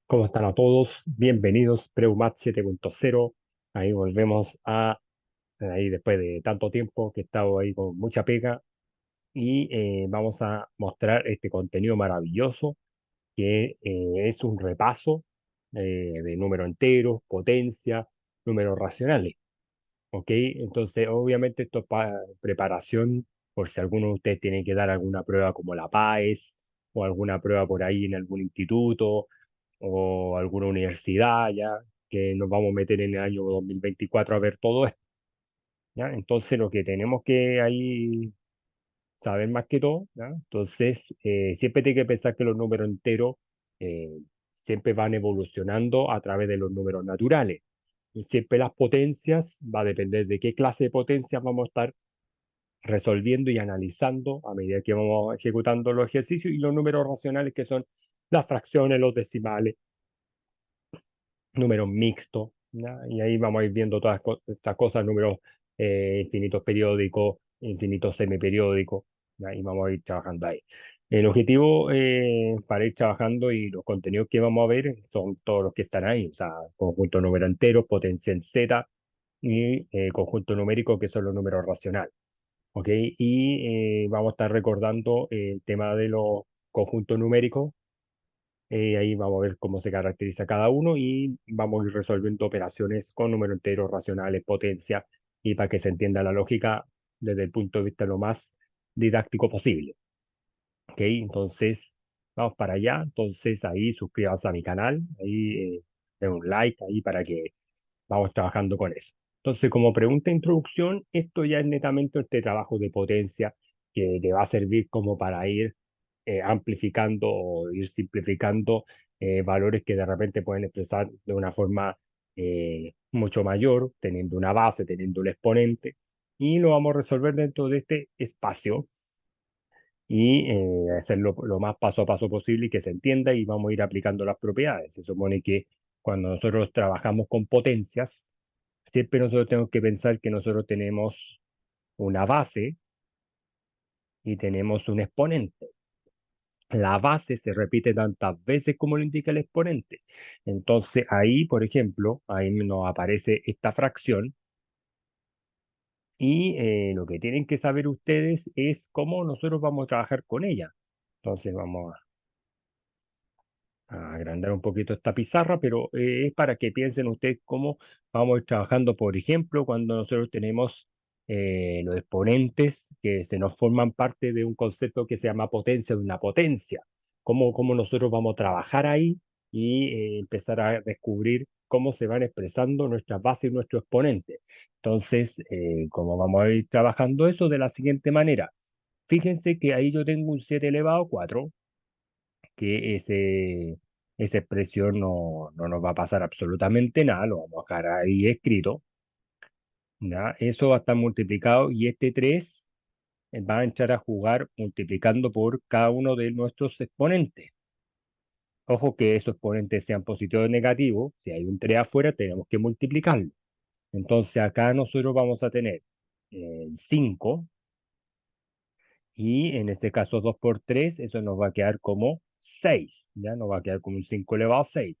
¿Cómo están a todos? Bienvenidos, Preumat 7.0. Ahí volvemos ahí después de tanto tiempo que he estado ahí con mucha pega y vamos a mostrar este contenido maravilloso que es un repaso de números enteros, potencia, números racionales. ¿Ok? Entonces, obviamente esto es para preparación por si alguno de ustedes tiene que dar alguna prueba como la PAES o alguna prueba por ahí en algún instituto o alguna universidad, ya que nos vamos a meter en el año 2024 a ver todo esto, ¿ya? Entonces, lo que tenemos que ahí saber más que todo, ¿ya? Entonces, siempre hay que pensar que los números enteros eh, siempre van evolucionando a través de los números naturales. Y siempre las potencias va a depender de qué clase de potencias vamos a estar resolviendo y analizando a medida que vamos ejecutando los ejercicios y los números racionales que son las fracciones, los decimales, números mixtos, ¿ya? Y ahí vamos a ir viendo todas estas cosas, números infinitos periódicos, infinitos semiperiódicos, ¿ya? Y vamos a ir trabajando ahí. El objetivo para ir trabajando y los contenidos que vamos a ver son todos los que están ahí, o sea, conjunto número entero, potencia en Z y conjunto numérico, que son los números racionales. ¿Ok? Y vamos a estar recordando el tema de los conjuntos numéricos. Ahí vamos a ver cómo se caracteriza cada uno y vamos a ir resolviendo operaciones con números enteros, racionales, potencia, y para que se entienda la lógica desde el punto de vista lo más didáctico posible. ¿Ok? Entonces, vamos para allá. Entonces, ahí suscríbanse a mi canal, ahí den un like ahí para que vamos trabajando con eso. Entonces, como pregunta de introducción, esto ya es netamente este trabajo de potencia que te va a servir como para ir amplificando o ir simplificando valores que de repente pueden expresar de una forma mucho mayor, teniendo una base, teniendo un exponente, y lo vamos a resolver dentro de este espacio y hacerlo lo más paso a paso posible y que se entienda y vamos a ir aplicando las propiedades. Se supone que cuando nosotros trabajamos con potencias, siempre nosotros tenemos que pensar que nosotros tenemos una base y tenemos un exponente. La base se repite tantas veces como lo indica el exponente. Entonces ahí, por ejemplo, ahí nos aparece esta fracción y lo que tienen que saber ustedes es cómo nosotros vamos a trabajar con ella. Entonces vamos a agrandar un poquito esta pizarra, pero es para que piensen ustedes cómo vamos a ir trabajando, por ejemplo, cuando nosotros tenemos los exponentes que se nos forman parte de un concepto que se llama potencia de una potencia. Cómo nosotros vamos a trabajar ahí y empezar a descubrir cómo se van expresando nuestras bases y nuestros exponentes. Entonces, cómo vamos a ir trabajando eso de la siguiente manera. Fíjense que ahí yo tengo un 7 elevado a 4 que esa expresión no nos va a pasar absolutamente nada, lo vamos a dejar ahí escrito, ¿ya? Eso va a estar multiplicado y este 3 va a entrar a jugar multiplicando por cada uno de nuestros exponentes. Ojo que esos exponentes sean positivos o negativos, si hay un 3 afuera tenemos que multiplicarlo. Entonces acá nosotros vamos a tener 5 y en este caso 2 por 3 eso nos va a quedar como 6, ¿ya? Nos va a quedar como un 5 elevado a 6.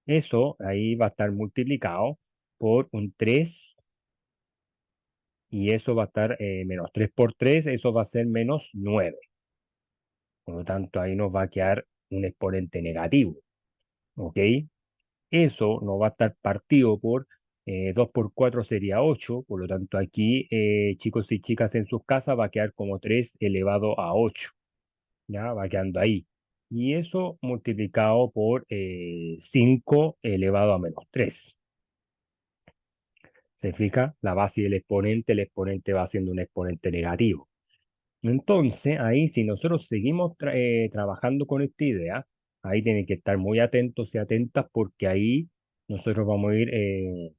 Eso ahí va a estar multiplicado por un 3 y eso va a estar menos 3 por 3 eso va a ser menos 9. Por lo tanto, ahí nos va a quedar un exponente negativo. ¿Ok? Eso nos va a estar partido por 2 por 4 sería 8. Por lo tanto, aquí, chicos y chicas en sus casas, va a quedar como 3 elevado a 8. ¿Ya? Va quedando ahí. Y eso multiplicado por 5 elevado a menos 3. ¿Se fija? La base y el exponente va siendo un exponente negativo. Entonces, ahí si nosotros seguimos trabajando con esta idea, ahí tienen que estar muy atentos y atentas porque ahí nosotros vamos a ir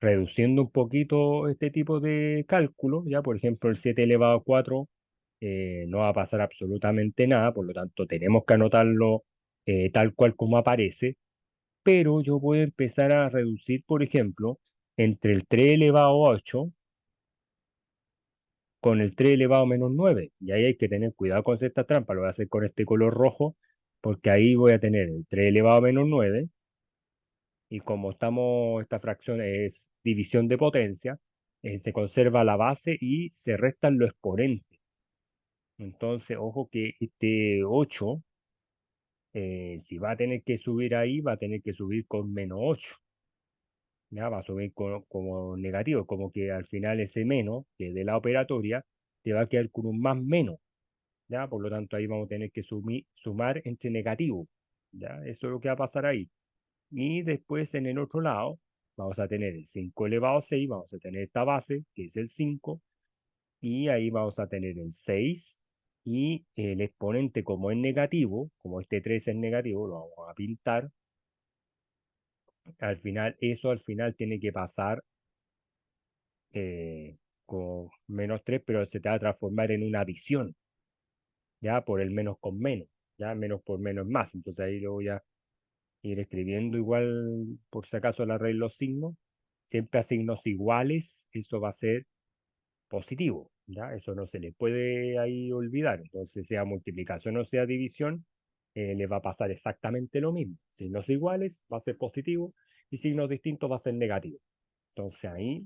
reduciendo un poquito este tipo de cálculo, ¿ya? Por ejemplo, el 7 elevado a 4 no va a pasar absolutamente nada, por lo tanto tenemos que anotarlo tal cual como aparece, pero yo puedo empezar a reducir, por ejemplo, entre el 3 elevado a 8 con el 3 elevado a menos 9. Y ahí hay que tener cuidado con esta trampa. Lo voy a hacer con este color rojo porque ahí voy a tener el 3 elevado a menos 9, y como esta fracción es división de potencia, se conserva la base y se restan los exponentes. Entonces, ojo que este 8, si va a tener que subir ahí, va a tener que subir con menos 8. Ya va a subir como negativo, como que al final ese menos, que de la operatoria, te va a quedar con un más menos. ¿Ya? Por lo tanto, ahí vamos a tener que sumar entre negativo. ¿Ya? Eso es lo que va a pasar ahí. Y después en el otro lado, vamos a tener el 5 elevado a 6, vamos a tener esta base, que es el 5, y ahí vamos a tener el 6, y el exponente como es negativo, como este 3 es negativo, lo vamos a pintar. Al final, eso al final tiene que pasar eh, con menos 3, pero se te va a transformar en una adición, ya por el menos con menos, ya menos por menos es más. Entonces ahí lo voy a ir escribiendo igual, por si acaso la regla de los signos, siempre a signos iguales, eso va a ser positivo, ¿ya? Eso no se le puede ahí olvidar. Entonces, sea multiplicación o sea división, le va a pasar exactamente lo mismo. Signos iguales va a ser positivo y signos distintos va a ser negativo. Entonces ahí,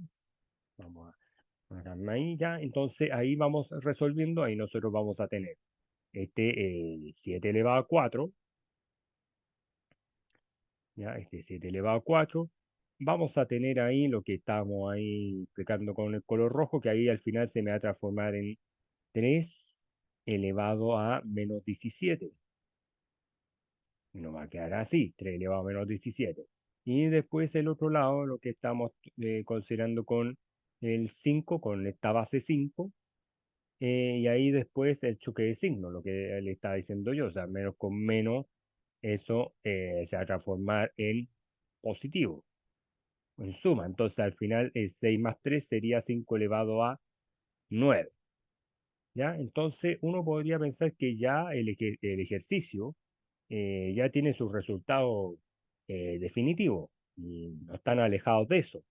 vamos a marcarme ahí ya. Entonces ahí vamos resolviendo, ahí nosotros vamos a tener este 7 elevado a 4, ¿ya? Este 7 elevado a 4. Vamos a tener ahí lo que estamos ahí explicando con el color rojo, que ahí al final se me va a transformar en 3 elevado a menos 17. No va a quedar así, 3 elevado a menos 17. Y después el otro lado, lo que estamos considerando con el 5, con esta base 5, y ahí después el choque de signo, lo que le estaba diciendo yo, o sea, menos con menos, eso se va a transformar en positivo, en suma. Entonces al final el 6 más 3 sería 5 elevado a 9. ¿Ya? Entonces uno podría pensar que ya el ejercicio ya tiene sus resultados definitivos y no están alejados de eso,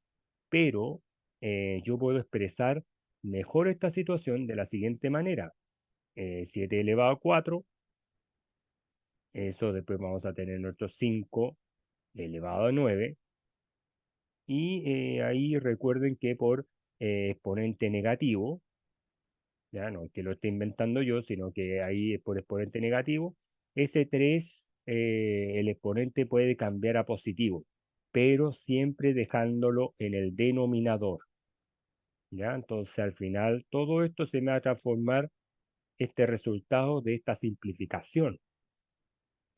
pero yo puedo expresar mejor esta situación de la siguiente manera. 7 elevado a 4, eso después vamos a tener nuestro 5 elevado a 9, y ahí recuerden que por exponente negativo, ya no es que lo esté inventando yo, sino que ahí es por exponente negativo, ese 3, el exponente puede cambiar a positivo, pero siempre dejándolo en el denominador, ¿ya? Entonces al final todo esto se me va a transformar este resultado de esta simplificación,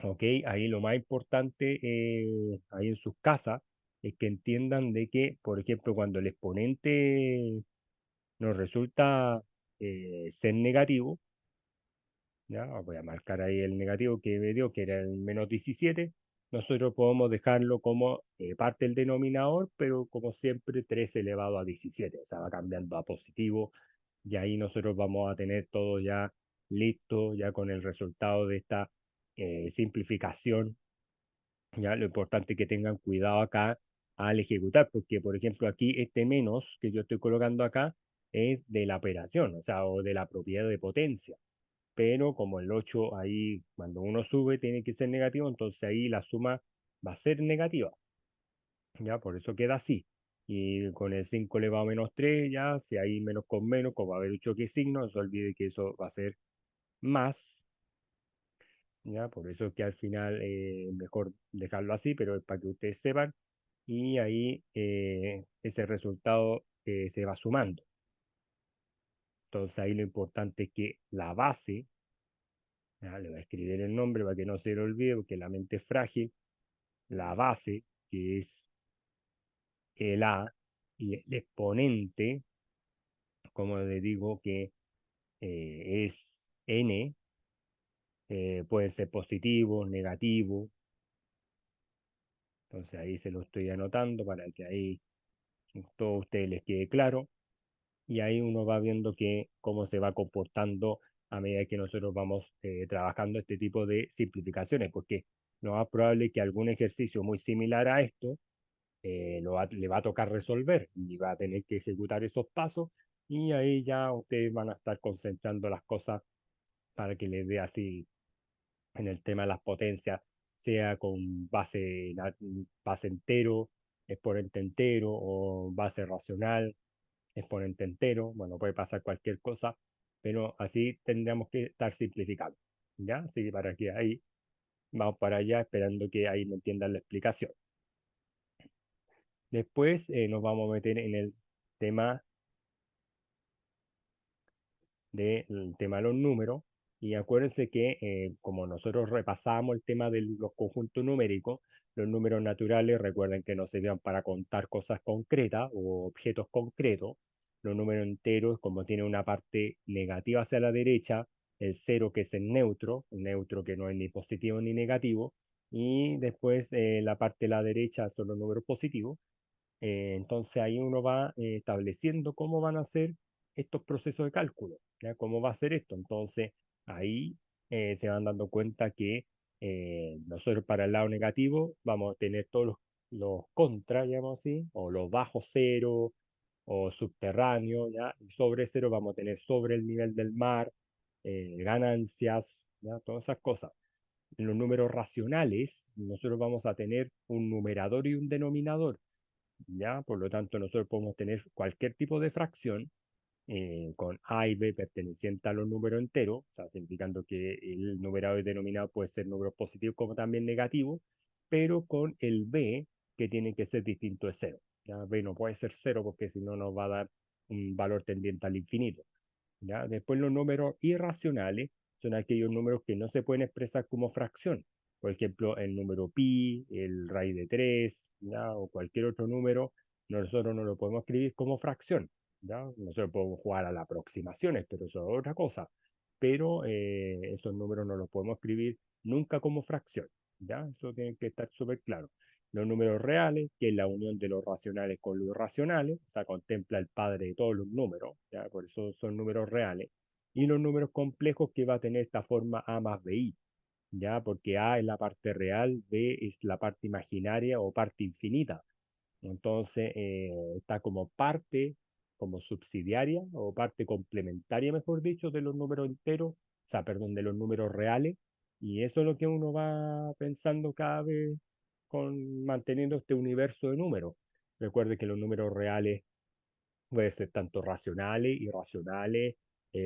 ¿ok? Ahí lo más importante, ahí en sus casas, es que entiendan de que, por ejemplo, cuando el exponente nos resulta ser negativo, ¿ya? Voy a marcar ahí el negativo que me dio, que era el menos 17. Nosotros podemos dejarlo como parte del denominador, pero como siempre 3 elevado a 17, o sea, va cambiando a positivo, y ahí nosotros vamos a tener todo ya listo, ya con el resultado de esta simplificación. Ya lo importante es que tengan cuidado acá al ejecutar, porque por ejemplo aquí este menos que yo estoy colocando acá es de la operación, o sea, o de la propiedad de potencia, pero como el 8 ahí cuando uno sube tiene que ser negativo, entonces ahí la suma va a ser negativa, ya por eso queda así. Y con el 5 elevado a menos 3, ya si hay menos con menos, como va a haber un choque de signo, no se olvide que eso va a ser más, ya por eso es que al final mejor dejarlo así, pero es para que ustedes sepan, y ahí ese resultado se va sumando. Entonces ahí lo importante es que la base, ya, le voy a escribir el nombre para que no se le olvide, porque la mente es frágil. La base, que es el A, y el exponente, como le digo, que es N, puede ser positivo, negativo. Entonces ahí se lo estoy anotando para que ahí todo a ustedes les quede claro. Y ahí uno va viendo que cómo se va comportando a medida que nosotros vamos trabajando este tipo de simplificaciones, porque lo más probable es que algún ejercicio muy similar a esto le va a tocar resolver y va a tener que ejecutar esos pasos, y ahí ya ustedes van a estar concentrando las cosas para que les dé así en el tema de las potencias, sea con base entero, exponente entero o base racional, exponente entero. Bueno, puede pasar cualquier cosa, pero así tendríamos que estar simplificando. ¿Ya? Así que para que ahí vamos para allá esperando que ahí me entiendan la explicación. Después nos vamos a meter en el tema del tema de los números. Y acuérdense que como nosotros repasamos el tema de los conjuntos numéricos, los números naturales, recuerden que no sirven para contar cosas concretas o objetos concretos. Los números enteros, como tiene una parte negativa hacia la derecha, el cero que es el neutro que no es ni positivo ni negativo, y después la parte de la derecha son los números positivos. Entonces ahí uno va estableciendo cómo van a ser estos procesos de cálculo, ¿ya? ¿Cómo va a ser esto? Entonces ahí se van dando cuenta que nosotros para el lado negativo vamos a tener todos los contras, digamos así, o los bajos cero, o subterráneos, ¿ya? Y sobre cero vamos a tener sobre el nivel del mar, ganancias, ¿ya? Todas esas cosas. En los números racionales, nosotros vamos a tener un numerador y un denominador. ¿Ya? Por lo tanto, nosotros podemos tener cualquier tipo de fracción con A y B perteneciente a los números enteros, o sea, significando que el numerador y denominador puede ser números positivos como también negativos, pero con el B que tiene que ser distinto de cero. ¿Ya? B no puede ser cero porque si no nos va a dar un valor tendiente al infinito. ¿Ya? Después los números irracionales son aquellos números que no se pueden expresar como fracción. Por ejemplo, el número pi, el raíz de 3, ¿ya? O cualquier otro número, nosotros no lo podemos escribir como fracción. ¿Ya? Nosotros podemos jugar a las aproximaciones, pero eso es otra cosa. Pero esos números no los podemos escribir nunca como fracción. ¿Ya? Eso tiene que estar súper claro. Los números reales, que es la unión de los racionales con los irracionales, o sea, contempla el padre de todos los números, ¿ya? Por eso son números reales. Y los números complejos que va a tener esta forma A más BI, ¿ya? Porque A es la parte real, B es la parte imaginaria o parte infinita. Entonces, está como parte, como subsidiaria o parte complementaria, mejor dicho, de los números enteros, o sea, perdón, de los números reales. Y eso es lo que uno va pensando cada vez con manteniendo este universo de números. Recuerde que los números reales pueden ser tanto racionales, irracionales,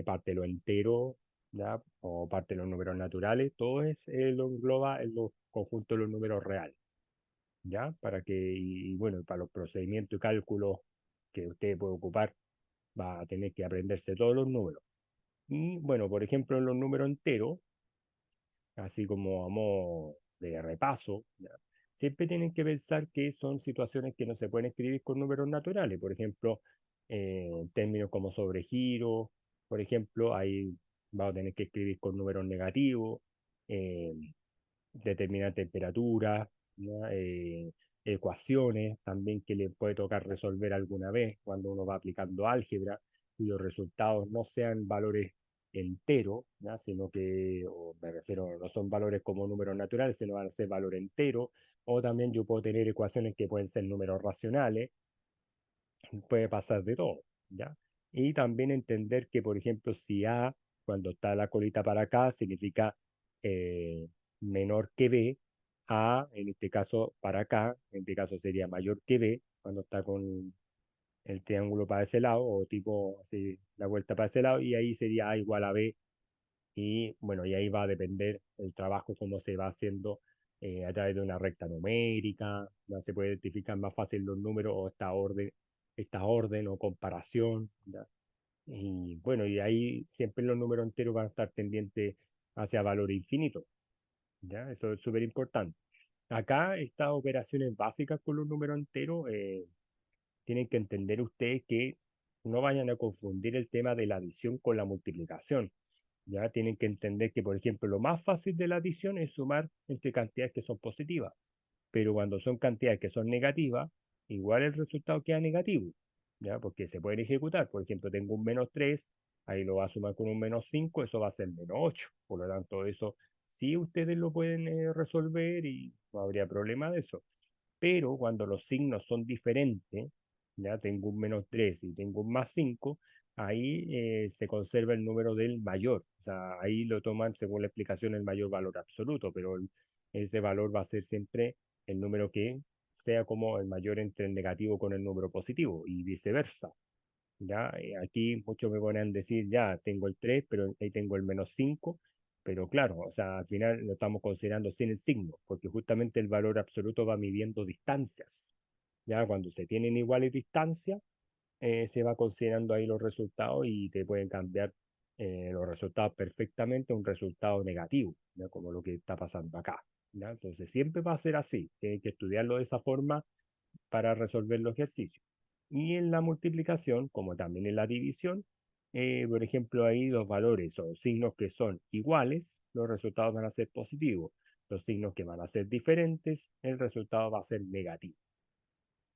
parte de lo entero, ¿ya? O parte de los números naturales, todo es, lo engloba en los conjuntos de los números reales. ¿Ya? Para que, y bueno, para los procedimientos y cálculos que usted puede ocupar, va a tener que aprenderse todos los números. Y bueno, por ejemplo, en los números enteros, así como a modo de repaso, ¿ya? Siempre tienen que pensar que son situaciones que no se pueden escribir con números naturales. Por ejemplo, términos como sobregiro, por ejemplo, ahí va a tener que escribir con números negativos. eh, Determinar temperaturas, ¿ya? Ecuaciones también que le puede tocar resolver alguna vez cuando uno va aplicando álgebra y los resultados no sean valores enteros, ¿ya? Sino que, o me refiero, no son valores como números naturales, sino van a ser valor entero, o también yo puedo tener ecuaciones que pueden ser números racionales, puede pasar de todo, ¿ya? Y también entender que, por ejemplo, si A, cuando está la colita para acá, significa eh, menor que B, A, en este caso para acá, en este caso sería mayor que B, cuando está con el triángulo para ese lado, o tipo así, la vuelta para ese lado, y ahí sería A igual a B, y bueno, y ahí va a depender el trabajo, cómo se va haciendo a través de una recta numérica, ya se puede identificar más fácil los números o esta orden o comparación, ¿ya? Y bueno, y ahí siempre los números enteros van a estar tendientes hacia valor infinito, ¿ya? Eso es súper importante. Acá estas operaciones básicas con los números enteros, tienen que entender ustedes que no vayan a confundir el tema de la adición con la multiplicación. Ya tienen que entender que, por ejemplo, lo más fácil de la adición es sumar entre cantidades que son positivas, pero cuando son cantidades que son negativas, igual el resultado queda negativo, ¿ya? Porque se pueden ejecutar. Por ejemplo, tengo un -3, ahí lo va a sumar con un -5, eso va a ser -8. Por lo tanto, eso sí ustedes lo pueden resolver y no habría problema de eso. Pero cuando los signos son diferentes, ya tengo un -3 y tengo un +5, ahí se conserva el número del mayor. O sea, ahí lo toman según la explicación el mayor valor absoluto, pero ese valor va a ser siempre el número que sea como el mayor entre el negativo con el número positivo y viceversa. Ya, aquí muchos me ponen a decir, ya tengo el 3 pero ahí tengo el -5, pero claro, o sea, al final lo estamos considerando sin el signo, porque justamente el valor absoluto va midiendo distancias. Ya, cuando se tienen iguales distancias, se va considerando ahí los resultados y te pueden cambiar los resultados perfectamente a un resultado negativo, ¿ya? Como lo que está pasando acá. ¿Ya? Entonces siempre va a ser así, hay que estudiarlo de esa forma para resolver los ejercicios. Y en la multiplicación, como también en la división, por ejemplo, ahí los valores o signos que son iguales, los resultados van a ser positivos. Los signos que van a ser diferentes, el resultado va a ser negativo.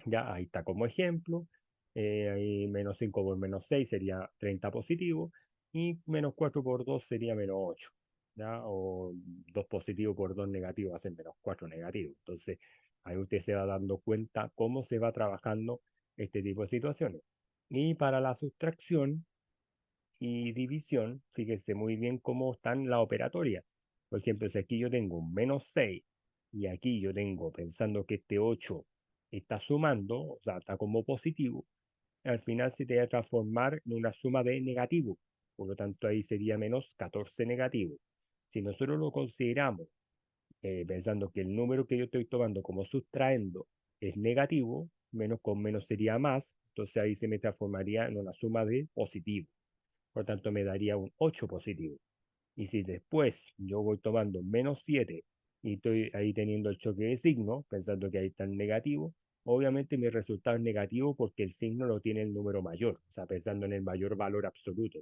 Ya, ahí está como ejemplo. Ahí -5 por -6 sería 30 positivo y -4 por 2 sería -8. ¿Ya? O 2 positivo por 2 negativo va a ser -4 negativo. Entonces, ahí usted se va dando cuenta cómo se va trabajando este tipo de situaciones. Y para la sustracción y división, fíjese muy bien cómo están las operatorias. Por ejemplo, si aquí yo tengo un -6 y aquí yo tengo pensando que este 8 está sumando, o sea, está como positivo, al final se te va a transformar en una suma de negativo. Por lo tanto, ahí sería -14 negativo. Si nosotros lo consideramos pensando que el número que yo estoy tomando como sustraendo es negativo, menos con menos sería más, entonces ahí se me transformaría en una suma de positivo. Por tanto, me daría un 8 positivo. Y si después yo voy tomando -7 y estoy ahí teniendo el choque de signo, pensando que ahí está el negativo, obviamente mi resultado es negativo porque el signo lo tiene el número mayor, o sea, pensando en el mayor valor absoluto.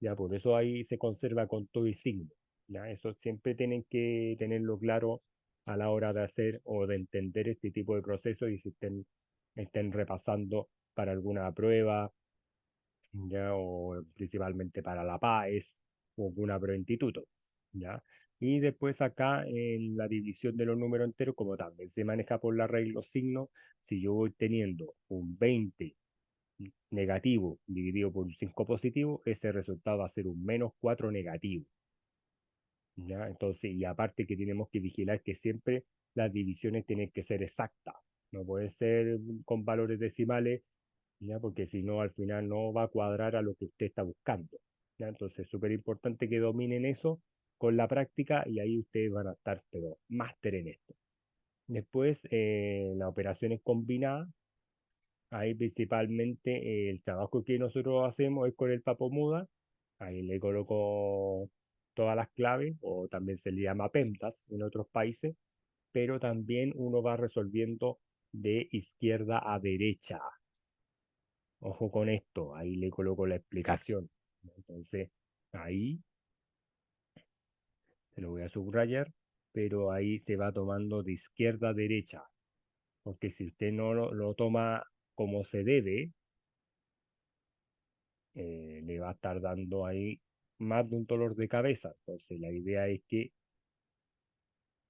Ya, por eso ahí se conserva con todo y signo. Ya, eso siempre tienen que tenerlo claro a la hora de hacer o de entender este tipo de procesos y si estén repasando para alguna prueba ¿ya? O principalmente para la PAES o alguna prueba de instituto, ¿ya? Y después acá en la división de los números enteros, como también se maneja por la regla los signos, si yo voy teniendo un 20 negativo dividido por un 5 positivo, ese resultado va a ser un -4 negativo, ¿ya? Entonces, y aparte que tenemos que vigilar que siempre las divisiones tienen que ser exactas, no puede ser con valores decimales ¿ya? Porque si no, al final no va a cuadrar a lo que usted está buscando, ¿ya? Entonces, es súper importante que dominen eso con la práctica y ahí ustedes van a estar, pero máster en esto. Después, las operaciones combinadas, ahí principalmente el trabajo que nosotros hacemos es con el papomuda, ahí le coloco todas las claves, o también se le llama pentas en otros países, pero también uno va resolviendo de izquierda a derecha. Ojo con esto, ahí le coloco la explicación. Entonces, ahí se lo voy a subrayar, pero ahí se va tomando de izquierda a derecha, porque si usted no lo toma como se debe, le va a estar dando ahí más de un dolor de cabeza. Entonces, la idea es que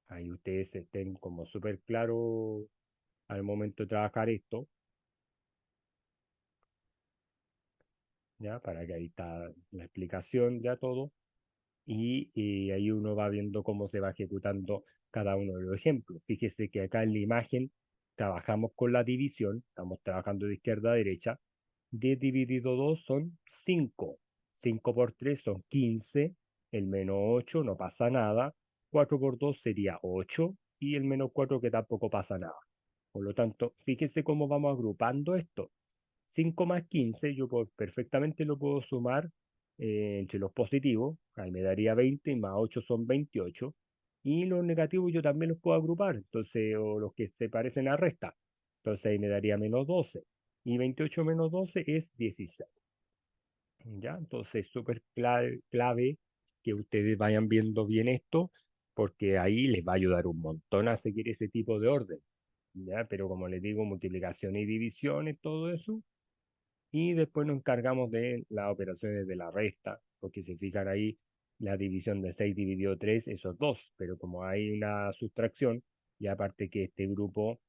ahí ustedes estén como súper claros al momento de trabajar esto, ¿ya? Para que ahí está la explicación, ya todo. Y ahí uno va viendo cómo se va ejecutando cada uno de los ejemplos. Fíjese que acá en la imagen trabajamos con la división, estamos trabajando de izquierda a derecha. 10 dividido 2 son 5. 5 por 3 son 15. El -8 no pasa nada. 4 por 2 sería 8. Y el -4 que tampoco pasa nada. Por lo tanto, fíjese cómo vamos agrupando esto. 5 más 15 yo perfectamente lo puedo sumar entre los positivos, ahí me daría 20 y más 8 son 28. Y los negativos yo también los puedo agrupar, entonces, o los que se parecen a resta. Entonces ahí me daría -12. Y 28 menos 12 es 16. ¿Ya? Entonces, súper clave que ustedes vayan viendo bien esto, porque ahí les va a ayudar un montón a seguir ese tipo de orden. ¿Ya? Pero como les digo, multiplicación y divisiones, todo eso y después nos encargamos de las operaciones de la resta, porque si fijan ahí, la división de 6 dividido 3 eso es 2, pero como hay una sustracción, y aparte que este grupo,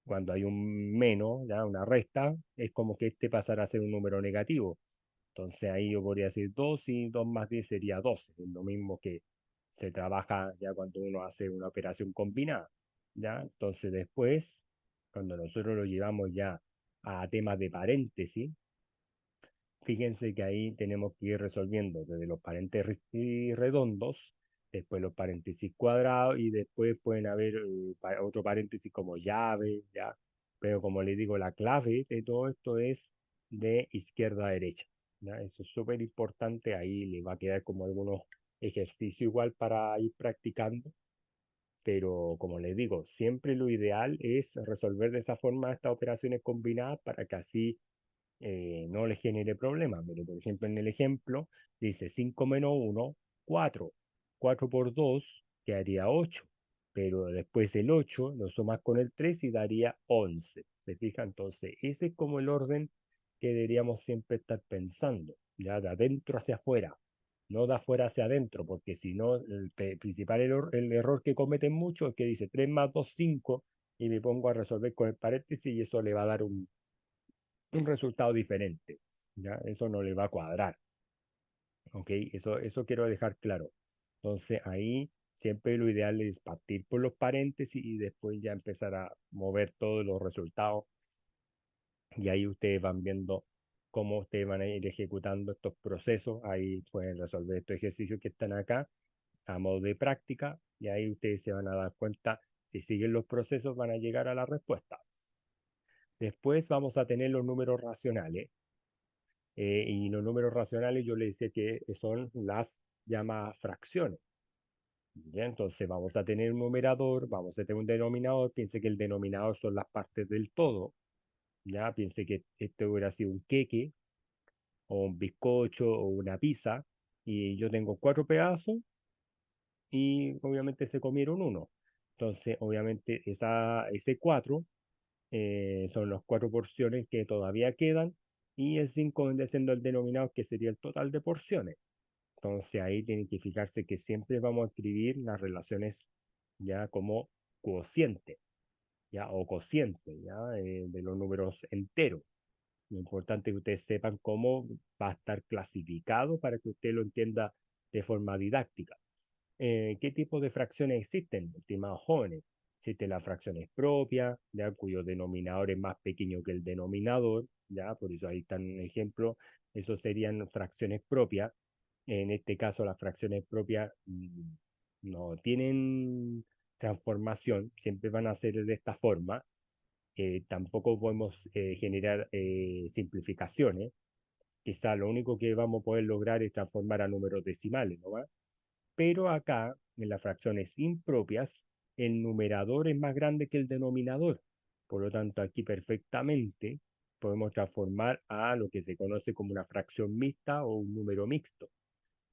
cuando hay un menos, ya una resta, es como que este pasará a ser un número negativo. Entonces ahí yo podría decir 2 y 2 más 10 sería 12. Es lo mismo que se trabaja ya cuando uno hace una operación combinada. ¿Ya? Entonces después, cuando nosotros lo llevamos ya a temas de paréntesis, fíjense que ahí tenemos que ir resolviendo desde los paréntesis redondos, después los paréntesis cuadrados y después pueden haber otro paréntesis como llave, ¿ya? Pero como les digo, la clave de todo esto es de izquierda a derecha, ¿ya? Eso es súper importante, ahí le va a quedar como algunos ejercicios igual para ir practicando, pero como les digo, siempre lo ideal es resolver de esa forma estas operaciones combinadas para que así no les genere problemas. Pero, por ejemplo, en el ejemplo dice 5 menos uno 4. 4 por 2 quedaría 8. Pero después el 8 lo sumas con el 3 y daría 11. ¿Se fija? Entonces, ese es como el orden que deberíamos siempre estar pensando, ya de adentro hacia afuera, no de afuera hacia adentro, porque si no, el principal error que cometen muchos es que dice 3 más 2 5 y me pongo a resolver con el paréntesis y eso le va a dar un resultado diferente. ¿Ya? Eso no le va a cuadrar. ¿Ok? Eso quiero dejar claro. Entonces ahí siempre lo ideal es partir por los paréntesis y después ya empezar a mover todos los resultados y ahí ustedes van viendo cómo ustedes van a ir ejecutando estos procesos. Ahí pueden resolver estos ejercicios que están acá a modo de práctica y ahí ustedes se van a dar cuenta si siguen los procesos van a llegar a la respuesta. Después vamos a tener los números racionales. Y los números racionales yo le decía que son las llamadas fracciones. ¿Ya? Entonces vamos a tener un numerador, vamos a tener un denominador, piense que el denominador son las partes del todo, ya piense que este hubiera sido un queque o un bizcocho o una pizza y yo tengo 4 pedazos y obviamente se comieron uno. Entonces obviamente ese 4 son las 4 porciones que todavía quedan y el 5 vendría siendo el denominador que sería el total de porciones. Entonces ahí tienen que fijarse que siempre vamos a escribir las relaciones ya como cociente, ya o cociente, ya de los números enteros. Lo importante es que ustedes sepan cómo va a estar clasificado para que usted lo entienda de forma didáctica. ¿Qué tipo de fracciones existen, estimados jóvenes? Existen las fracciones propias, ya cuyo denominador es más pequeño que el denominador, ya por eso ahí están un ejemplo. Eso serían fracciones propias. En este caso, las fracciones propias no tienen transformación, siempre van a ser de esta forma. Tampoco podemos generar simplificaciones. Quizá lo único que vamos a poder lograr es transformar a números decimales, ¿no va? Pero acá, en las fracciones impropias, el numerador es más grande que el denominador. Por lo tanto, aquí perfectamente podemos transformar a lo que se conoce como una fracción mixta o un número mixto.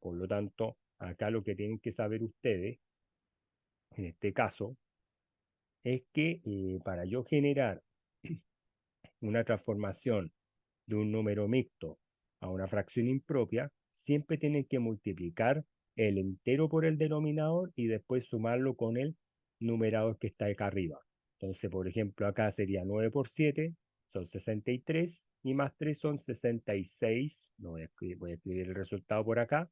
Por lo tanto, acá lo que tienen que saber ustedes, en este caso, es que para yo generar una transformación de un número mixto a una fracción impropia, siempre tienen que multiplicar el entero por el denominador y después sumarlo con el numerador que está acá arriba. Entonces, por ejemplo, acá sería 9 por 7, son 63, y más 3 son 66. No voy a escribir el resultado por acá,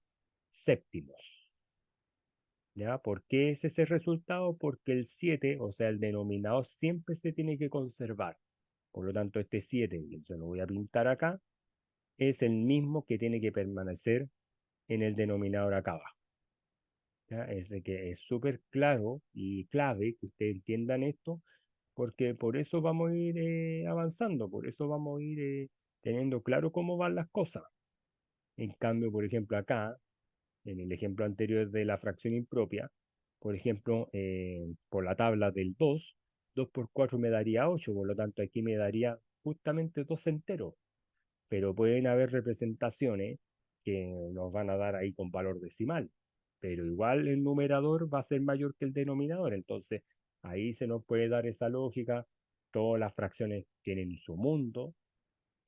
séptimos. ¿Ya? ¿Por qué es ese resultado? Porque el 7, o sea, el denominador siempre se tiene que conservar. Por lo tanto, este 7, que se lo voy a pintar acá, es el mismo que tiene que permanecer en el denominador acá abajo. ¿Ya? Es de que es súper claro y clave que ustedes entiendan esto, porque por eso vamos a ir avanzando, por eso vamos a ir teniendo claro cómo van las cosas. En cambio, por ejemplo, acá, en el ejemplo anterior de la fracción impropia, por ejemplo, por la tabla del 2, 2 por 4 me daría 8, por lo tanto aquí me daría justamente 2 enteros, pero pueden haber representaciones que nos van a dar ahí con valor decimal, pero igual el numerador va a ser mayor que el denominador, entonces ahí se nos puede dar esa lógica, todas las fracciones tienen su mundo,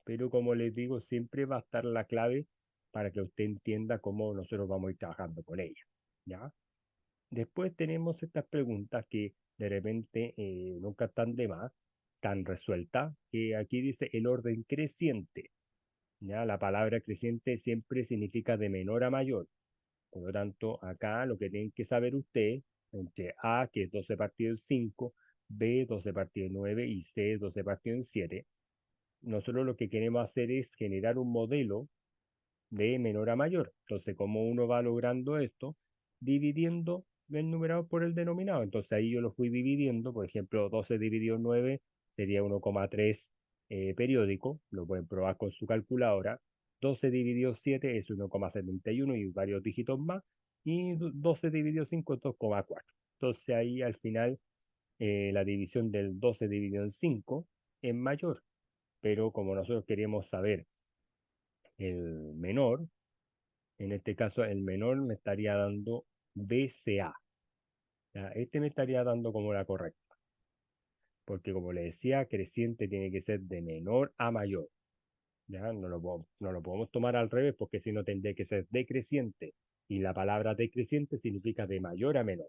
pero como les digo, siempre va a estar la clave para que usted entienda cómo nosotros vamos a ir trabajando con ella, ¿ya? Después tenemos estas preguntas que de repente nunca están de más, están resueltas, que aquí dice el orden creciente. ¿ya? La palabra creciente siempre significa de menor a mayor. Por lo tanto, acá lo que tienen que saber ustedes, entre A, que es 12 partido en 5, B, 12 partido en 9 y C, 12 partido en 7, nosotros lo que queremos hacer es generar un modelo de menor a mayor. Entonces, ¿cómo uno va logrando esto? Dividiendo el numerador por el denominador. Entonces, ahí yo lo fui dividiendo. Por ejemplo, 12 dividido en 9 sería 1,3 periódico. Lo pueden probar con su calculadora. 12 dividido 7 es 1,71 y varios dígitos más. Y 12 dividido 5 es 2,4. Entonces, ahí al final la división del 12 dividido en 5 es mayor. Pero como nosotros queremos saber el menor, en este caso, el menor me estaría dando BCA. ¿Ya? Este me estaría dando como la correcta, porque como le decía, creciente tiene que ser de menor a mayor. ¿Ya? No lo podemos tomar al revés, porque si no tendría que ser decreciente. Y la palabra decreciente significa de mayor a menor.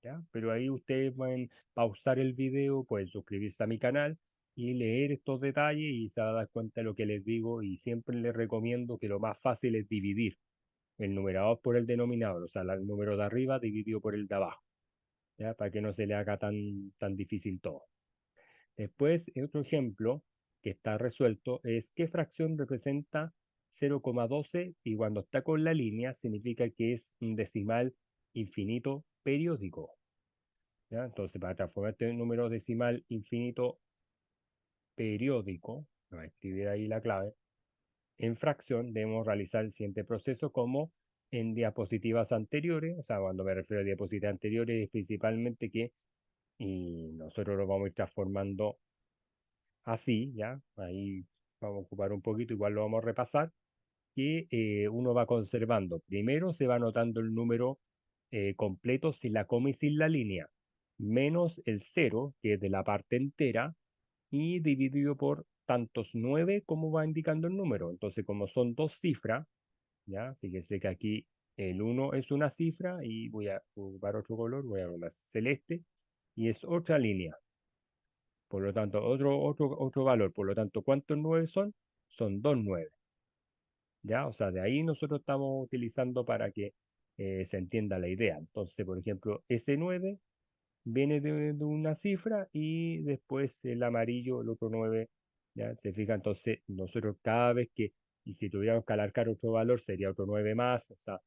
¿Ya? Pero ahí ustedes pueden pausar el video, pueden suscribirse a mi canal y leer estos detalles y se van a dar cuenta de lo que les digo. Y siempre les recomiendo que lo más fácil es dividir el numerador por el denominador, o sea, el número de arriba dividido por el de abajo, ¿ya? Para que no se le haga tan difícil todo. Después, otro ejemplo que está resuelto es qué fracción representa 0,12 y cuando está con la línea significa que es un decimal infinito periódico, ¿ya? Entonces, para transformar este número decimal infinito periódico, voy a escribir ahí la clave, en fracción debemos realizar el siguiente proceso como en diapositivas anteriores, o sea, cuando me refiero a diapositivas anteriores es principalmente que y nosotros lo vamos a ir transformando así, ¿ya? Ahí vamos a ocupar un poquito, igual lo vamos a repasar, que uno va conservando. Primero se va anotando el número completo sin la coma y sin la línea, menos el cero, que es de la parte entera, y dividido por tantos 9 como va indicando el número. Entonces, como son dos cifras, ¿ya? Fíjense que aquí el uno es una cifra y voy a ocupar otro color, voy a poner celeste, y es otra línea. Por lo tanto, otro valor. Por lo tanto, ¿cuántos 9 son? Son dos 9, ¿ya? O sea, de ahí nosotros estamos utilizando para que se entienda la idea. Entonces, por ejemplo, ese 9 viene de una cifra y después el amarillo, el otro 9, ¿ya? Se fija, entonces nosotros cada vez que, y si tuviéramos que alargar otro valor, sería otro 9 más, o sea,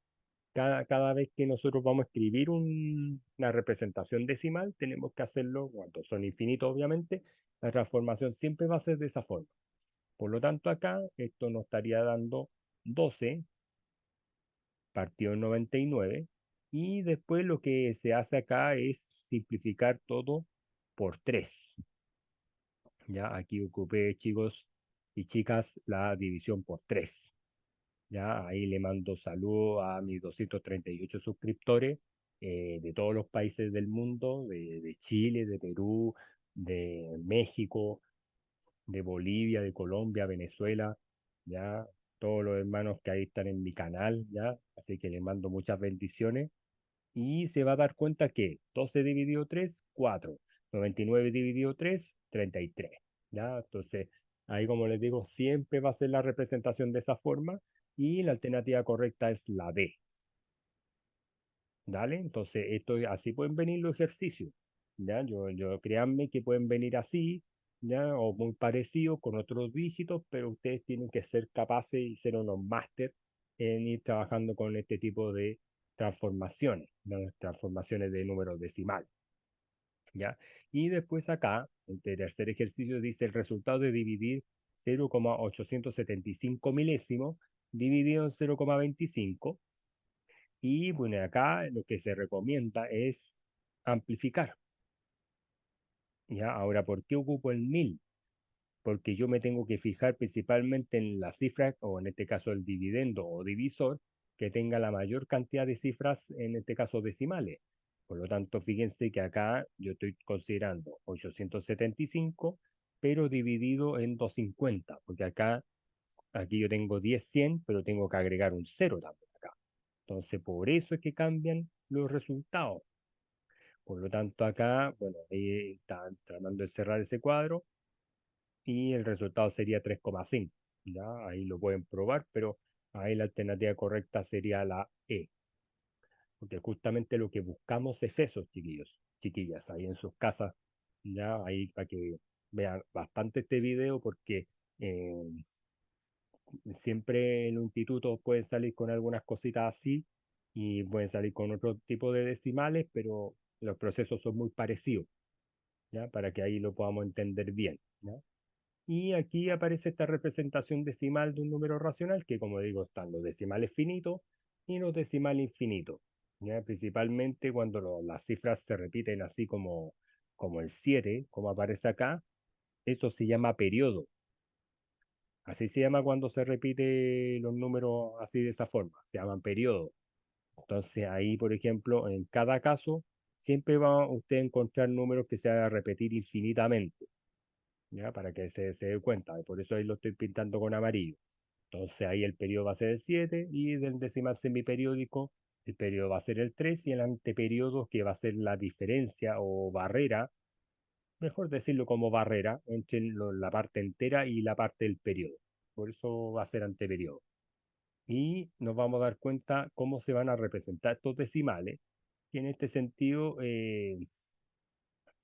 cada vez que nosotros vamos a escribir una representación decimal, tenemos que hacerlo, cuando son infinitos obviamente, la transformación siempre va a ser de esa forma. Por lo tanto, acá esto nos estaría dando 12 partido en 99 y después lo que se hace acá es simplificar todo por 3. Ya aquí ocupé, chicos y chicas, la división por 3. Ya ahí le mando saludos a mis 238 suscriptores de todos los países del mundo, de Chile, de Perú, de México, de Bolivia, de Colombia, Venezuela, ya todos los hermanos que ahí están en mi canal, ya, así que les mando muchas bendiciones y se va a dar cuenta que 12 dividido 3, 4, 99 dividido 3, 33, ya, entonces ahí como les digo, siempre va a ser la representación de esa forma y la alternativa correcta es la D. ¿Dale? Entonces, así pueden venir los ejercicios, ¿ya? Créanme que pueden venir así, ¿ya? O muy parecidos con otros dígitos, pero ustedes tienen que ser capaces y ser unos máster en ir trabajando con este tipo de transformaciones, ¿no? Transformaciones de números decimales, ¿ya? Y después acá, el tercer ejercicio dice el resultado de dividir 0,875 milésimos dividido en 0,25 y bueno, acá lo que se recomienda es amplificar. ¿Ya? Ahora, ¿por qué ocupo el 1000? Porque yo me tengo que fijar principalmente en la cifra, o en este caso el dividendo o divisor, que tenga la mayor cantidad de cifras, en este caso decimales. Por lo tanto, fíjense que acá yo estoy considerando 875, pero dividido en 250, porque aquí yo tengo 10 100, pero tengo que agregar un cero también acá. Entonces, por eso es que cambian los resultados. Por lo tanto, acá, bueno, ahí está tratando de cerrar ese cuadro y el resultado sería 3,5. ¿ya? Ahí lo pueden probar, pero ahí la alternativa correcta sería la E, porque justamente lo que buscamos es eso, chiquillos, chiquillas, ahí en sus casas, ya, ahí para que vean bastante este video, porque eh, siempre en un instituto pueden salir con algunas cositas así y pueden salir con otro tipo de decimales, pero los procesos son muy parecidos, ¿ya? Para que ahí lo podamos entender bien, ¿ya? Y aquí aparece esta representación decimal de un número racional, que como digo, están los decimales finitos y los decimales infinitos, ¿ya? Principalmente cuando las cifras se repiten así como el 7 como aparece acá, eso se llama periodo. Así se llama cuando se repite los números así de esa forma, se llaman periodos. Entonces ahí, por ejemplo, en cada caso, siempre va usted a encontrar números que se van a repetir infinitamente, ¿ya? Para que se dé cuenta, y por eso ahí lo estoy pintando con amarillo. Entonces ahí el periodo va a ser el 7 y del decimal semiperiódico el periodo va a ser el 3 y el anteperiodo que va a ser la diferencia o barrera, mejor decirlo como barrera, entre la parte entera y la parte del periodo. Por eso va a ser anteperiodo. Y nos vamos a dar cuenta cómo se van a representar estos decimales, que en este sentido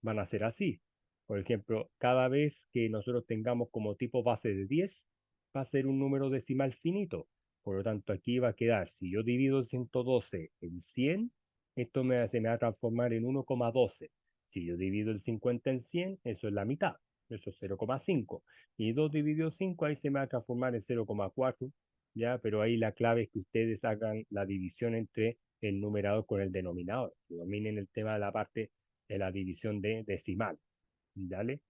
van a ser así. Por ejemplo, cada vez que nosotros tengamos como tipo base de 10 va a ser un número decimal finito. Por lo tanto, aquí va a quedar, si yo divido el 112 en 100, esto se me va a transformar en 1,12. Si yo divido el 50 en 100, eso es la mitad, eso es 0,5. Y 2 dividido 5, ahí se me va a transformar en 0,4, ¿ya? Pero ahí la clave es que ustedes hagan la división entre el numerador con el denominador, que dominen el tema de la parte de la división de decimal, ¿vale?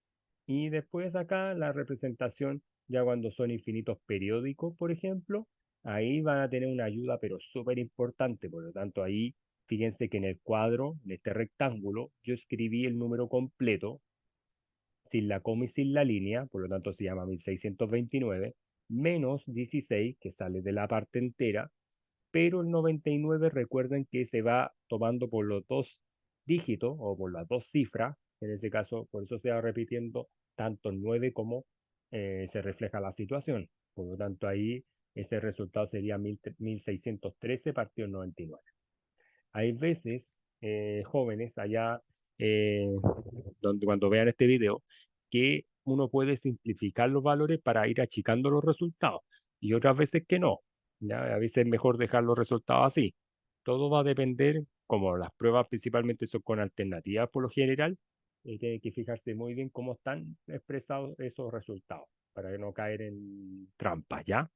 Y después acá la representación, ya cuando son infinitos periódicos, por ejemplo, ahí van a tener una ayuda, pero súper importante. Por lo tanto, ahí fíjense que en el cuadro, en este rectángulo, yo escribí el número completo, sin la coma y sin la línea, por lo tanto se llama 1629, menos 16, que sale de la parte entera, pero el 99 recuerden que se va tomando por los dos dígitos o por las dos cifras, en ese caso, por eso se va repitiendo tanto el 9 como se refleja la situación. Por lo tanto, ahí ese resultado sería 1613 partido 99. Hay veces, jóvenes allá, donde cuando vean este video, que uno puede simplificar los valores para ir achicando los resultados y otras veces que no. ¿Ya? A veces es mejor dejar los resultados así. Todo va a depender, como las pruebas principalmente son con alternativas por lo general, tiene que fijarse muy bien cómo están expresados esos resultados para no caer en trampas, ¿ya?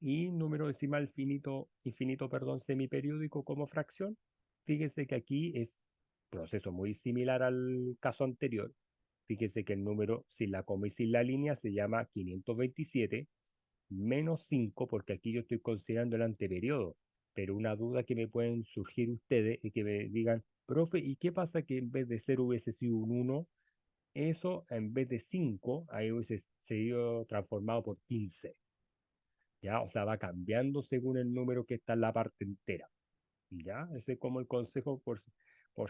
Y número decimal finito, infinito, perdón, semiperiódico como fracción. Fíjese que aquí es proceso muy similar al caso anterior. Fíjese que el número sin la coma y sin la línea se llama 527 menos 5 porque aquí yo estoy considerando el anteperiodo. Pero una duda que me pueden surgir ustedes es que me digan, profe, ¿y qué pasa que en vez de 0 hubiese sido un 1? Eso en vez de 5 ahí hubiese sido transformado por 15. ¿Ya? O sea, va cambiando según el número que está en la parte entera, ¿ya? Ese es como el consejo por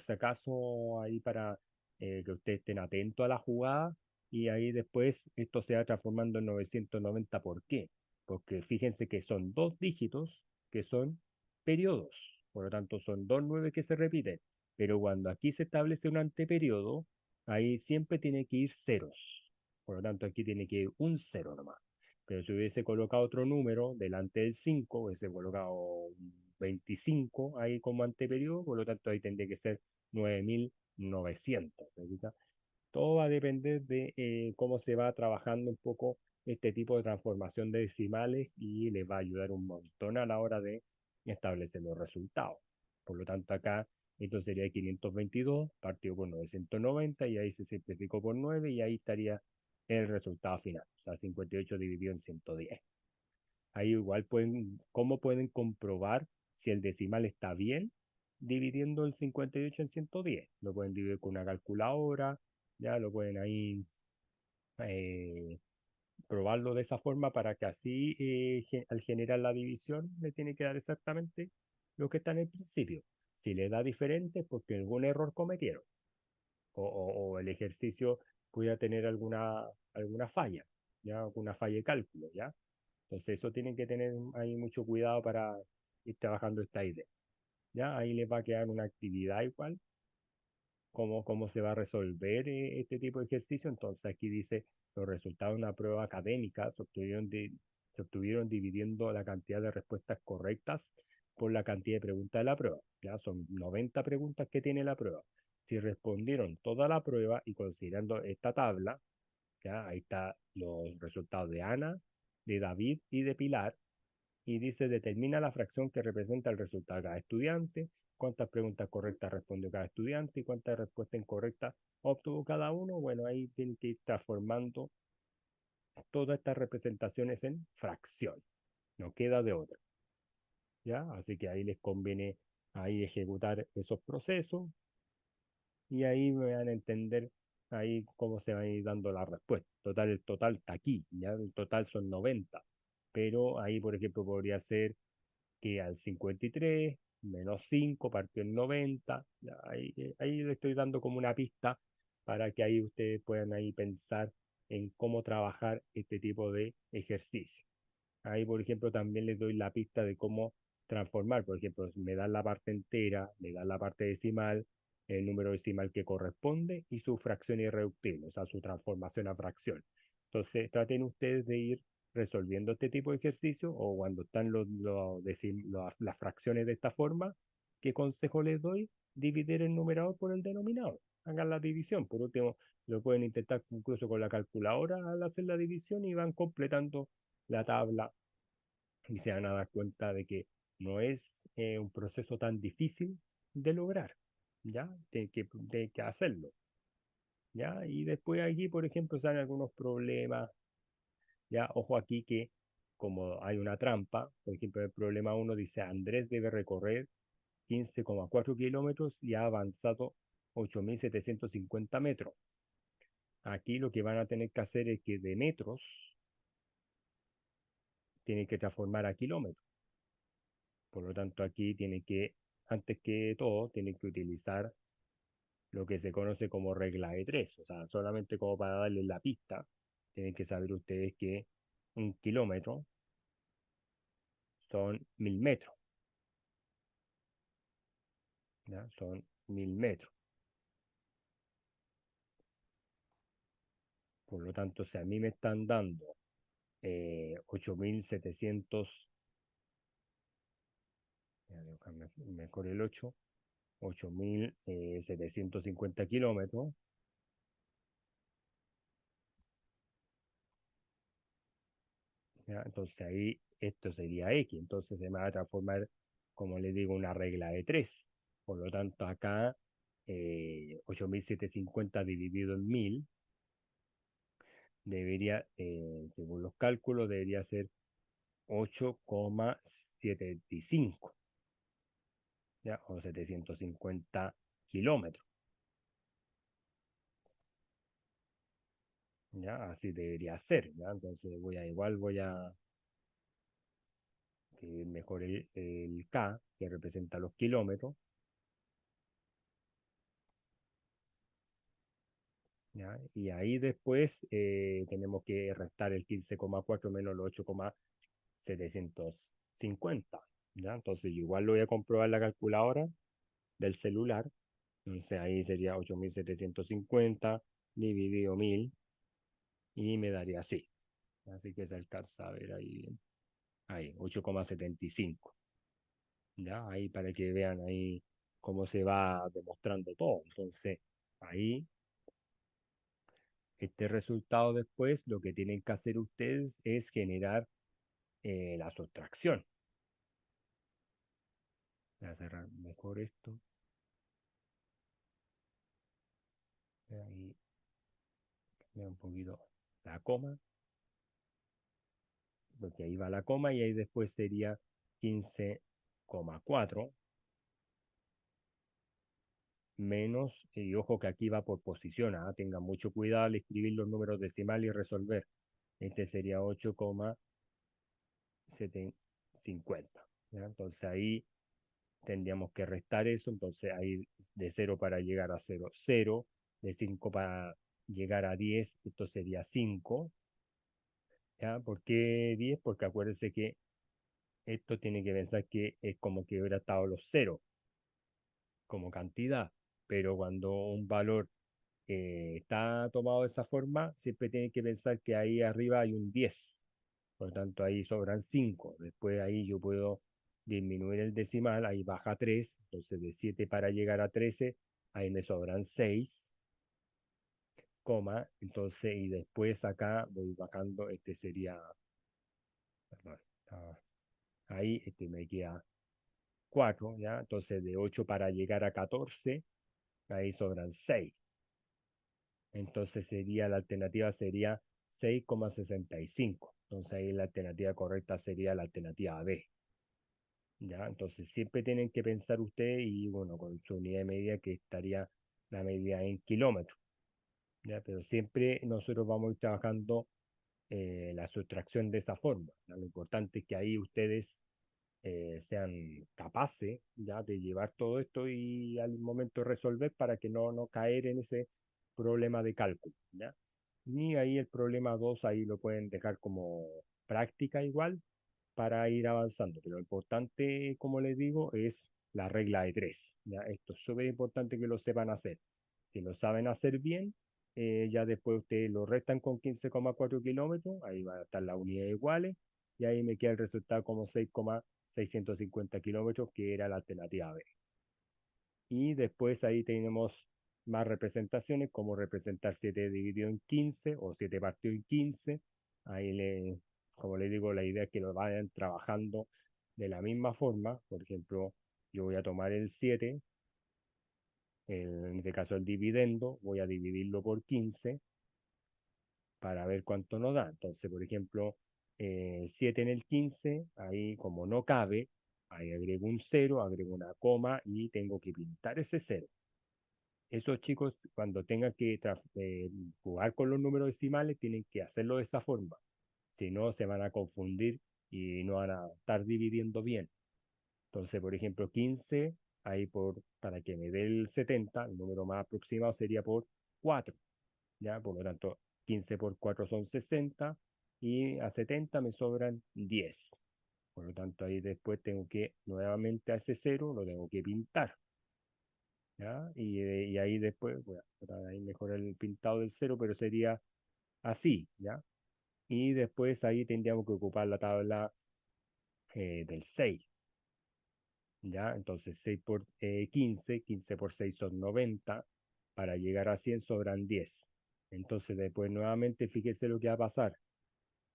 si acaso ahí para que ustedes estén atentos a la jugada y ahí después esto se va transformando en 990. ¿Por qué? Porque fíjense que son dos dígitos que son periodos, por lo tanto son dos nueve que se repiten, pero cuando aquí se establece un anteperiodo, ahí siempre tiene que ir ceros, por lo tanto aquí tiene que ir un cero nomás. Pero si hubiese colocado otro número delante del 5 hubiese colocado 25 ahí como anteperiodo, por lo tanto ahí tendría que ser 9900. ¿Verdad? Todo va a depender de cómo se va trabajando un poco este tipo de transformación de decimales y les va a ayudar un montón a la hora de establecer los resultados. Por lo tanto, acá esto sería 522 partido por 990 y ahí se simplificó por 9 y ahí estaría el resultado final, o sea, 58 dividido en 110. Ahí igual ¿cómo pueden comprobar si el decimal está bien? Dividiendo el 58 en 110. Lo pueden dividir con una calculadora, ya lo pueden ahí eh, probarlo de esa forma para que así al generar la división le tiene que dar exactamente lo que está en el principio. Si le da diferente, porque algún error cometieron o el ejercicio pueda tener alguna falla. ya alguna falla de cálculo, ¿ya? Entonces eso tienen que tener ahí mucho cuidado para ir trabajando esta idea, ¿ya? Ahí les va a quedar una actividad igual, cómo se va a resolver este tipo de ejercicio. Entonces aquí dice, los resultados de una prueba académica se obtuvieron dividiendo la cantidad de respuestas correctas por la cantidad de preguntas de la prueba. Ya son 90 preguntas que tiene la prueba. Si respondieron toda la prueba y considerando esta tabla, ya ahí está los resultados de Ana, de David y de Pilar, y dice determina la fracción que representa el resultado de cada estudiante, cuántas preguntas correctas respondió cada estudiante y cuántas respuestas incorrectas obtuvo cada uno. Bueno, ahí tiene que ir transformando todas estas representaciones en fracción, no queda de otra, ¿ya? Así que ahí les conviene ahí ejecutar esos procesos y ahí me van a entender ahí cómo se va a ir dando la respuesta. Total, el total está aquí, ya el total son 90, pero ahí, por ejemplo, podría ser que al 53 menos 5 partió en 90. Ya, ahí le estoy dando como una pista para que ahí ustedes puedan ahí pensar en cómo trabajar este tipo de ejercicio. Ahí, por ejemplo, también les doy la pista de cómo transformar. Por ejemplo, me dan la parte entera, me dan la parte decimal, el número decimal que corresponde y su fracción irreductible, o sea, su transformación a fracción. Entonces, traten ustedes de ir resolviendo este tipo de ejercicio o cuando están las fracciones de esta forma, ¿qué consejo les doy? Dividir el numerador por el denominador. Hagan la división. Por último, lo pueden intentar incluso con la calculadora al hacer la división y van completando la tabla y se van a dar cuenta de que no es un proceso tan difícil de lograr, ¿ya? De que hacerlo, ¿ya? Y después aquí, por ejemplo, salen algunos problemas, ¿ya? Ojo aquí que como hay una trampa, por ejemplo, el problema uno dice Andrés debe recorrer 15,4 kilómetros y ha avanzado 8.750 metros. Aquí lo que van a tener que hacer es que de metros tienen que transformar a kilómetros. Por lo tanto, aquí tiene que, antes que todo, tiene que utilizar lo que se conoce como regla de tres. O sea, solamente como para darles la pista, tienen que saber ustedes que un kilómetro son 1.000 metros, ¿ya? Son 1.000 metros. Por lo tanto, si a mí me están dando 8.700, mejor el 8.750 kilómetros, ¿ya? Entonces ahí esto sería X, entonces se me va a transformar, como les digo, una regla de 3. Por lo tanto, acá 8.750 dividido en 1.000 debería, según los cálculos, debería ser 8,75, ¿ya? O 750 kilómetros, ¿ya? Así debería ser, ¿ya? Entonces voy a escribir mejor el K, que representa los kilómetros, ¿ya? Y ahí después tenemos que restar el 15,4 menos los 8,750, ¿ya? Entonces yo igual lo voy a comprobar la calculadora del celular. Entonces ahí sería 8.750 dividido 1.000 y me daría así. Así que se alcanza a ver ahí bien. Ahí, 8,75. ¿Ya? Ahí para que vean ahí cómo se va demostrando todo. Entonces ahí este resultado después, lo que tienen que hacer ustedes es generar la sustracción. Voy a cerrar mejor esto. Ahí cambia un poquito la coma, porque ahí va la coma y ahí después sería 15,4 menos, y ojo que aquí va por posición, ¿ah? Tengan mucho cuidado al escribir los números decimales y resolver. Este sería 8,750. ¿Ya? Entonces ahí tendríamos que restar eso, entonces ahí de 0 para llegar a 0, 0, de 5 para llegar a 10, esto sería 5, ¿Ya? ¿Por qué 10? Porque acuérdense que esto tiene que pensar que es como que hubiera estado los ceros como cantidad, pero cuando un valor está tomado de esa forma, siempre tiene que pensar que ahí arriba hay un 10. Por lo tanto, ahí sobran 5. Después ahí yo puedo disminuir el decimal, ahí baja 3. Entonces de 7 para llegar a 13, ahí me sobran 6, coma. Entonces, y después acá voy bajando, este sería, perdón, ahí este me queda 4, ¿ya? Entonces de 8 para llegar a 14, ahí sobran 6. Entonces sería, la alternativa sería 6,65. Entonces ahí la alternativa correcta sería la alternativa B. ¿Ya? Entonces siempre tienen que pensar ustedes y bueno, con su unidad de medida que estaría la medida en kilómetros. ¿Ya? Pero siempre nosotros vamos a ir trabajando la sustracción de esa forma. ¿Ya? Lo importante es que ahí ustedes sean capaces ya de llevar todo esto y al momento de resolver para que no caer en ese problema de cálculo, ¿ya? Y ahí el problema 2 ahí lo pueden dejar como práctica igual para ir avanzando. Pero lo importante, como les digo, es la regla de 3, ¿ya? Esto es súper importante que lo sepan hacer. Si lo saben hacer bien, ya después ustedes lo restan con 15,4 kilómetros, ahí van a estar las unidades iguales, y ahí me queda el resultado como 6,650 kilómetros, que era la alternativa B. Y después ahí tenemos más representaciones, como representar 7 dividido en 15 o 7 partido en 15. Ahí, como les digo, la idea es que lo vayan trabajando de la misma forma. Por ejemplo, yo voy a tomar el 7, en este caso el dividendo, voy a dividirlo por 15 para ver cuánto nos da. Entonces, por ejemplo, 7 en el 15, ahí como no cabe, ahí agrego un cero, agrego una coma y tengo que pintar ese cero. Esos chicos, cuando tengan que jugar con los números decimales, tienen que hacerlo de esa forma. Si no, se van a confundir y no van a estar dividiendo bien. Entonces, por ejemplo, 15, ahí para que me dé el 70, el número más aproximado sería por 4. ¿Ya? Por lo tanto, 15 por 4 son 60 y a 70 me sobran 10. Por lo tanto, ahí después tengo que nuevamente a ese cero lo tengo que pintar. ¿Ya? Y ahí después, voy a tratar ahí mejor el pintado del cero, pero sería así, ¿ya? Y después ahí tendríamos que ocupar la tabla del 6, ¿ya? Entonces 6 por 15, 15 por 6 son 90, para llegar a 100 sobran 10. Entonces después nuevamente fíjese lo que va a pasar.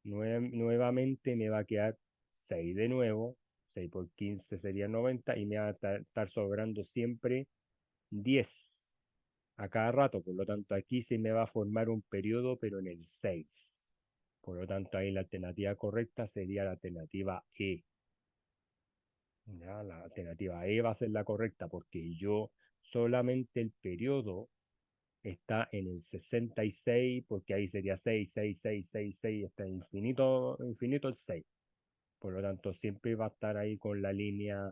Nuevamente me va a quedar 6 de nuevo, 6 por 15 sería 90 y me va a estar sobrando siempre 10 a cada rato. Por lo tanto, aquí se me va a formar un periodo, pero en el 6. Por lo tanto, ahí la alternativa correcta sería la alternativa E. ¿Ya? La alternativa E va a ser la correcta porque yo solamente el periodo está en el 66, porque ahí sería 6, 6, 6, 6, 6, hasta infinito, infinito el 6. Por lo tanto, siempre va a estar ahí con la línea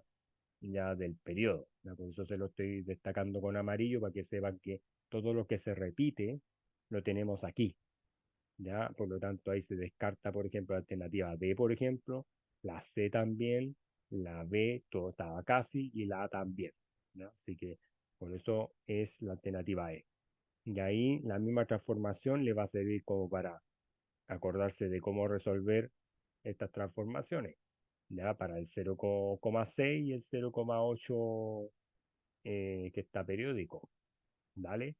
ya del periodo. ¿Ya? Por eso se lo estoy destacando con amarillo para que sepan que todo lo que se repite lo tenemos aquí. ¿Ya? Por lo tanto, ahí se descarta, por ejemplo, la alternativa D, por ejemplo, la C también, la B, todo estaba casi, y la A también. ¿Ya? Así que por eso es la alternativa E. Y ahí la misma transformación le va a servir como para acordarse de cómo resolver estas transformaciones, ya para el 0,6 y el 0,8 que está periódico, ¿vale?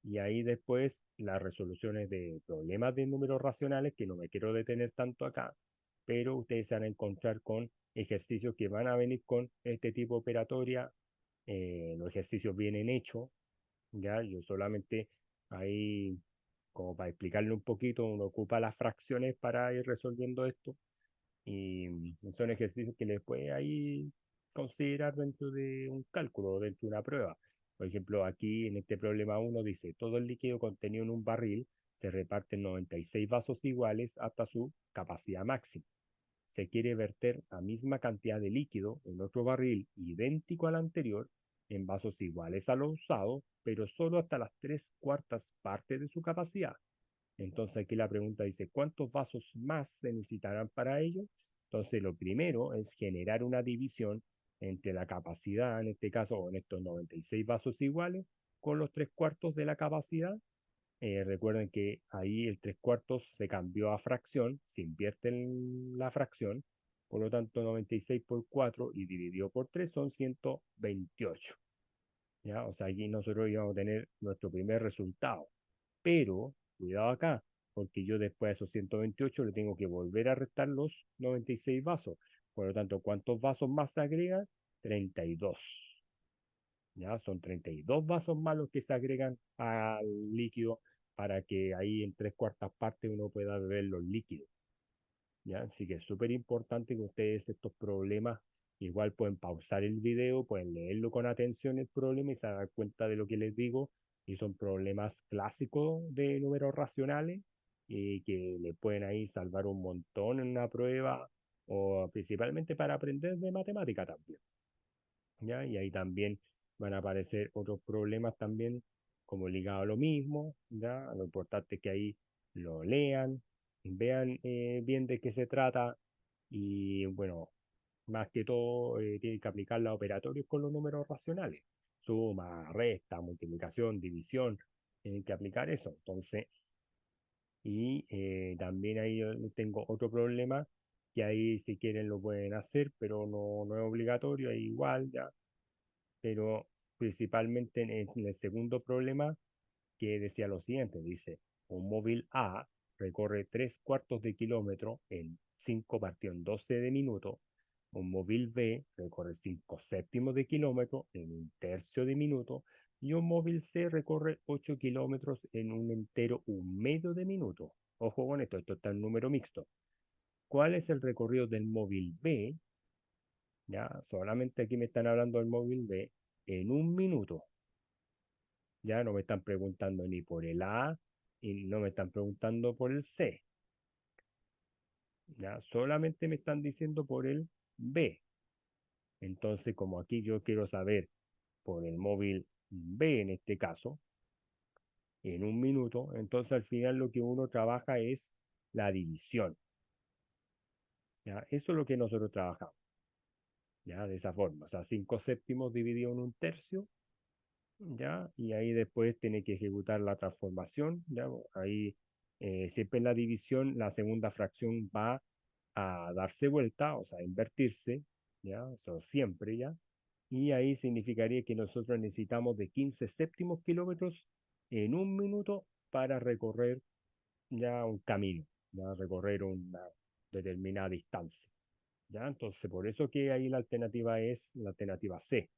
Y ahí después las resoluciones de problemas de números racionales, que no me quiero detener tanto acá, pero ustedes se van a encontrar con ejercicios que van a venir con este tipo operatoria. Los ejercicios vienen hechos, ya, yo solamente ahí, como para explicarle un poquito, uno ocupa las fracciones para ir resolviendo esto y son ejercicios que les puede ahí considerar dentro de un cálculo o dentro de una prueba. Por ejemplo, aquí en este problema uno dice, todo el líquido contenido en un barril se reparte en 96 vasos iguales hasta su capacidad máxima. Se quiere verter la misma cantidad de líquido en otro barril idéntico al anterior, en vasos iguales a los usados, pero solo hasta las 3/4 partes de su capacidad. Entonces aquí la pregunta dice, ¿cuántos vasos más se necesitarán para ello? Entonces lo primero es generar una división entre la capacidad, en este caso, con estos 96 vasos iguales, con los 3/4 de la capacidad. Recuerden que ahí el 3/4 se cambió a fracción, se invierte en la fracción, por lo tanto 96 por 4 y dividido por 3 son 128. ¿Ya? O sea, aquí nosotros íbamos a tener nuestro primer resultado. Pero, cuidado acá, porque yo después de esos 128 le tengo que volver a restar los 96 vasos. Por lo tanto, ¿cuántos vasos más se agregan? 32. ¿Ya? Son 32 vasos más los que se agregan al líquido para que ahí en 3/4 partes uno pueda beber los líquidos. ¿Ya? Así que es súper importante que ustedes estos problemas igual pueden pausar el video, pueden leerlo con atención el problema y se dan cuenta de lo que les digo. Y son problemas clásicos de números racionales y que le pueden ahí salvar un montón en una prueba o principalmente para aprender de matemática también. ¿Ya? Y ahí también van a aparecer otros problemas también como ligado a lo mismo, ¿ya? Lo importante es que ahí lo lean, vean bien de qué se trata y bueno, más que todo tienen que aplicar los operatorios con los números racionales, suma, resta, multiplicación, división, tienen que aplicar eso. Entonces, y también ahí yo tengo otro problema que ahí si quieren lo pueden hacer, pero no es obligatorio, ahí igual ya, pero principalmente en el segundo problema que decía lo siguiente, dice, un móvil A recorre 3/4 de kilómetro en 5 partido en 12 de minuto, un móvil B recorre 5/7 de kilómetro en 1/3 de minuto y un móvil C recorre 8 kilómetros en 1 entero 1 medio de minuto. Ojo con esto, esto está en número mixto. ¿Cuál es el recorrido del móvil B? Ya, solamente aquí me están hablando del móvil B en 1 minuto. Ya no me están preguntando ni por el A y no me están preguntando por el C. Ya solamente me están diciendo por el B. Entonces, como aquí yo quiero saber por el móvil B en este caso, en 1 minuto, entonces al final lo que uno trabaja es la división. ¿Ya? Eso es lo que nosotros trabajamos. ¿Ya? De esa forma. O sea, 5/7 dividido en 1/3. ¿Ya? Y ahí después tiene que ejecutar la transformación, ¿ya? Ahí siempre en la división la segunda fracción va a darse vuelta, o sea, invertirse, ¿ya? Eso siempre, ¿ya? Y ahí significaría que nosotros necesitamos de 15/7 kilómetros en 1 minuto para recorrer ya un camino, ya recorrer una determinada distancia, ¿ya? Entonces, por eso que ahí la alternativa es la alternativa C,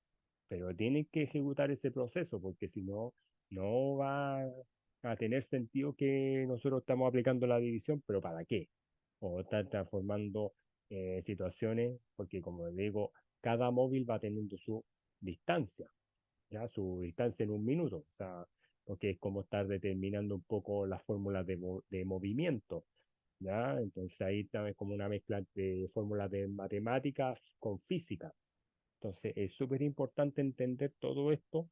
pero tienen que ejecutar ese proceso, porque si no, no va a tener sentido que nosotros estamos aplicando la división, pero ¿para qué? O estar transformando situaciones, porque como les digo, cada móvil va teniendo su distancia, ya su distancia en 1 minuto, o sea, porque es como estar determinando un poco las fórmulas de movimiento, ¿ya? Entonces ahí también es como una mezcla de fórmulas de matemáticas con física. Entonces es súper importante entender todo esto,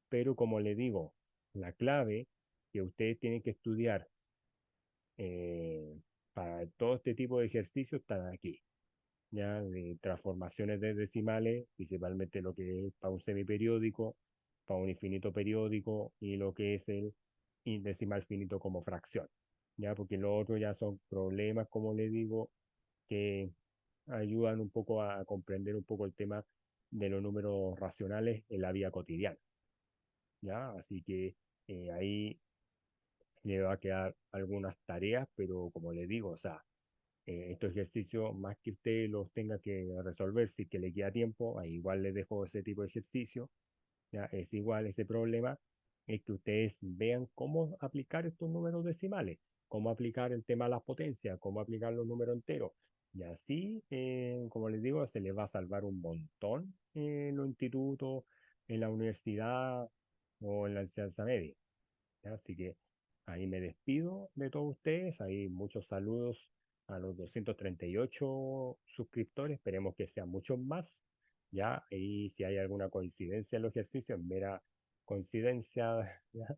pero como le digo, la clave que ustedes tienen que estudiar eh, para todo este tipo de ejercicios están aquí, ya de transformaciones de decimales, principalmente lo que es para un semiperiódico, para un infinito periódico y lo que es el decimal finito como fracción, ya porque lo otro ya son problemas, como le digo, que ayudan un poco a comprender un poco el tema de los números racionales en la vida cotidiana, ¿ya? Así que ahí le va a quedar algunas tareas, pero como le digo, o sea, estos ejercicios, más que usted los tenga que resolver, si que le queda tiempo, ahí igual le dejo ese tipo de ejercicio, ¿ya? Es igual ese problema, es que ustedes vean cómo aplicar estos números decimales, cómo aplicar el tema de las potencias, cómo aplicar los números enteros. Y así, como les digo, se les va a salvar un montón en los institutos, en la universidad o en la enseñanza media. ¿Ya? Así que ahí me despido de todos ustedes. Ahí muchos saludos a los 238 suscriptores. Esperemos que sean muchos más. Ya, ahí si hay alguna coincidencia en los ejercicios, mera coincidencia, ¿ya?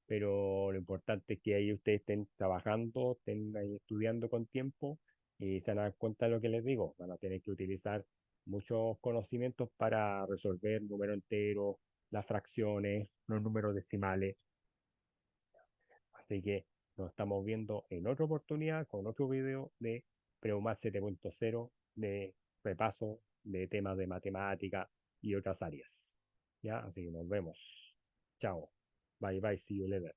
pero lo importante es que ahí ustedes estén trabajando, estén ahí estudiando con tiempo y se van a dar cuenta de lo que les digo. Van a tener que utilizar muchos conocimientos para resolver números enteros, las fracciones, los números decimales. Así que nos estamos viendo en otra oportunidad con otro video de Preumat 7.0 de repaso de temas de matemática y otras áreas. ¿Ya? Así que nos vemos. Chao. Bye bye. See you later.